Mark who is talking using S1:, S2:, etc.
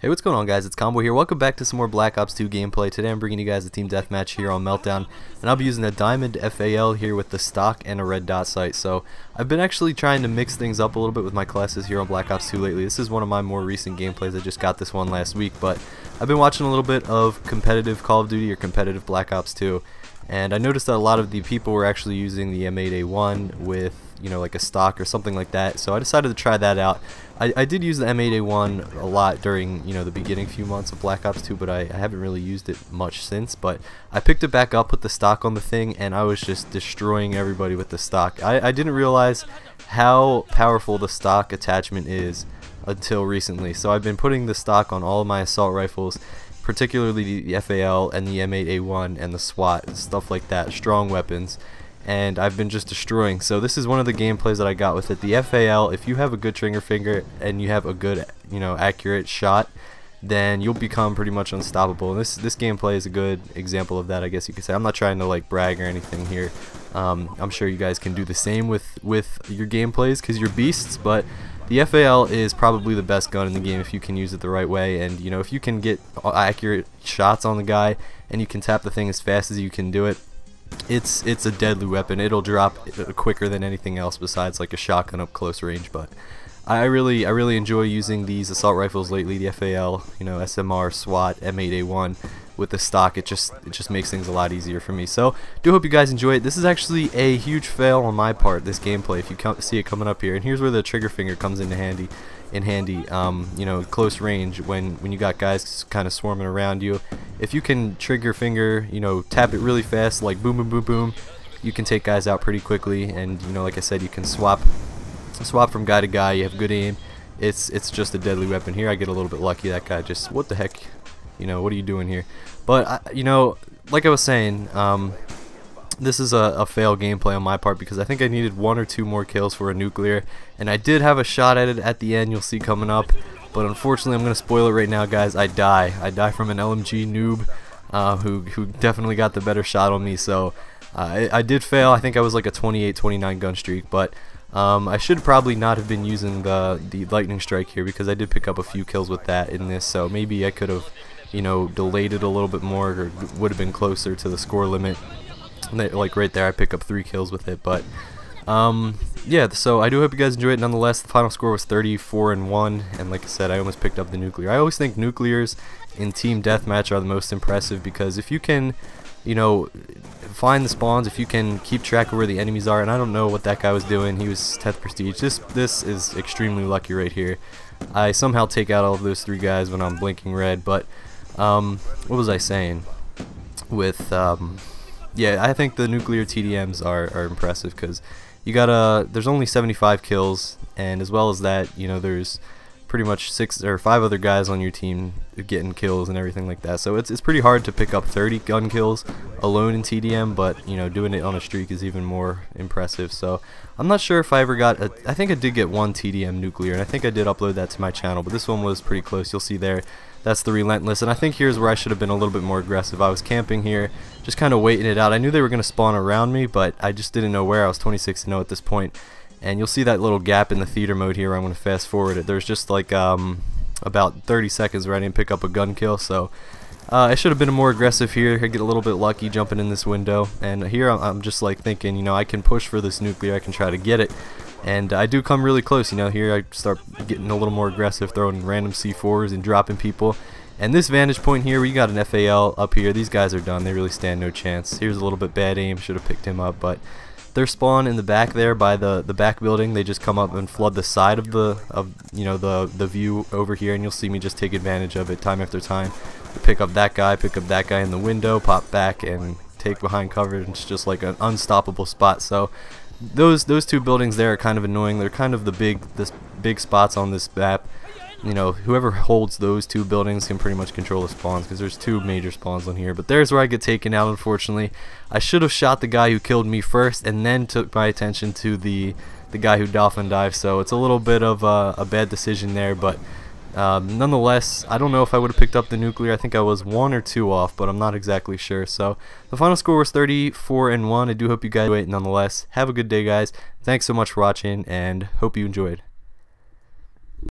S1: Hey, what's going on, guys? It's Combo here. Welcome back to some more Black Ops 2 gameplay. Today I'm bringing you guys a team deathmatch here on Meltdown, and I'll be using a Diamond FAL here with the stock and a red dot sight. So I've been actually trying to mix things up a little bit with my classes here on Black Ops 2 lately. This is one of my more recent gameplays. I just got this one last week, but I've been watching a little bit of competitive Call of Duty or competitive Black Ops 2, and I noticed that a lot of the people were actually using the M8A1 with, you know, like a stock or something like that. So I decided to try that out. I did use the M8A1 a lot during, you know, the beginning few months of Black Ops 2, but I haven't really used it much since. But I picked it back up, put the stock on the thing, and I was just destroying everybody with the stock. I didn't realize how powerful the stock attachment is until recently. So I've been putting the stock on all of my assault rifles, particularly the FAL and the M8A1 and the SWAT and stuff like that, strong weapons, and I've been just destroying. So this is one of the gameplays that I got with it. The FAL, if you have a good trigger finger and you have a good, you know, accurate shot, then you'll become pretty much unstoppable. And this gameplay is a good example of that, I guess you could say. I'm not trying to like brag or anything here. I'm sure you guys can do the same with your gameplays because you're beasts, but the FAL is probably the best gun in the game if you can use it the right way. And you know, if you can get accurate shots on the guy and you can tap the thing as fast as you can do it, it's a deadly weapon. It'll drop quicker than anything else besides like a shotgun up close range. But I really enjoy using these assault rifles lately, the FAL, you know, SMR, SWAT, M8A1 with the stock. It just makes things a lot easier for me. So do hope you guys enjoy it. This is actually a huge fail on my part, this gameplay, if you see it coming up here. And here's where the trigger finger comes into handy. You know, close range, when you got guys kind of swarming around you. If you can trigger finger, you know, tap it really fast, like boom boom boom boom, you can take guys out pretty quickly. And you know, like I said, you can swap from guy to guy. You have good aim. It's just a deadly weapon. Here I get a little bit lucky. That guy just, what the heck, you know, what are you doing here? But you know, like I was saying, this is a fail gameplay on my part because I think I needed 1 or 2 more kills for a nuclear, and I did have a shot at it at the end. You'll see coming up, but unfortunately I'm gonna spoil it right now, guys. I die from an LMG noob who definitely got the better shot on me. So I did fail. I think I was like a 28-29 gun streak, but I should probably not have been using the lightning strike here because I did pick up a few kills with that in this. So maybe I could have, you know, delayed it a little bit more, or would have been closer to the score limit. Like right there, I pick up 3 kills with it. But yeah, so I do hope you guys enjoy it. Nonetheless, the final score was 34-1, and like I said, I almost picked up the nuclear. I always think nuclears in team deathmatch are the most impressive because if you can, you know, find the spawns, if you can keep track of where the enemies are, and I don't know what that guy was doing. He was 10th prestige. This is extremely lucky right here. I somehow take out all of those 3 guys when I'm blinking red. But what was I saying? With yeah, I think the nuclear TDMs are impressive because you got there's only 75 kills, and as well as that, you know, there's pretty much 6 or 5 other guys on your team getting kills and everything like that. So it's pretty hard to pick up 30 gun kills alone in TDM, but you know, doing it on a streak is even more impressive. So I'm not sure if I ever got I think I did get 1 TDM nuclear, and I think I did upload that to my channel, but this one was pretty close. You'll see there. That's the Relentless, and I think here's where I should have been a little bit more aggressive. I was camping here, just kind of waiting it out. I knew they were going to spawn around me, but I just didn't know where. I was 26-0 at this point, and you'll see that little gap in the theater mode here where I'm going to fast forward it. There's just like about 30 seconds where I didn't pick up a gun kill, so I should have been more aggressive here. I get a little bit lucky jumping in this window, and here I'm just like thinking, you know, I can push for this nuclear, I can try to get it. And I do come really close, you know. Here I start getting a little more aggressive, throwing random C4s and dropping people. And this vantage point here, we got an FAL up here. These guys are done. They really stand no chance. Here's a little bit bad aim. Should have picked him up, but they're spawned in the back there by the back building. They just come up and flood the side of you know, the view over here, and you'll see me just take advantage of it time after time. Pick up that guy in the window, pop back, and take behind cover. It's just like an unstoppable spot. So those 2 buildings there are kind of annoying. They're kind of the big spots on this map. You know, whoever holds those 2 buildings can pretty much control the spawns because there's 2 major spawns on here. But there's where I get taken out, unfortunately. I should have shot the guy who killed me first and then took my attention to the guy who dolphin dived. So it's a little bit of a bad decision there, but nonetheless, I don't know if I would have picked up the nuclear. I think I was 1 or 2 off, but I'm not exactly sure. So the final score was 34-1. I do hope you guys enjoyed it nonetheless. Have a good day, guys. Thanks so much for watching, and hope you enjoyed.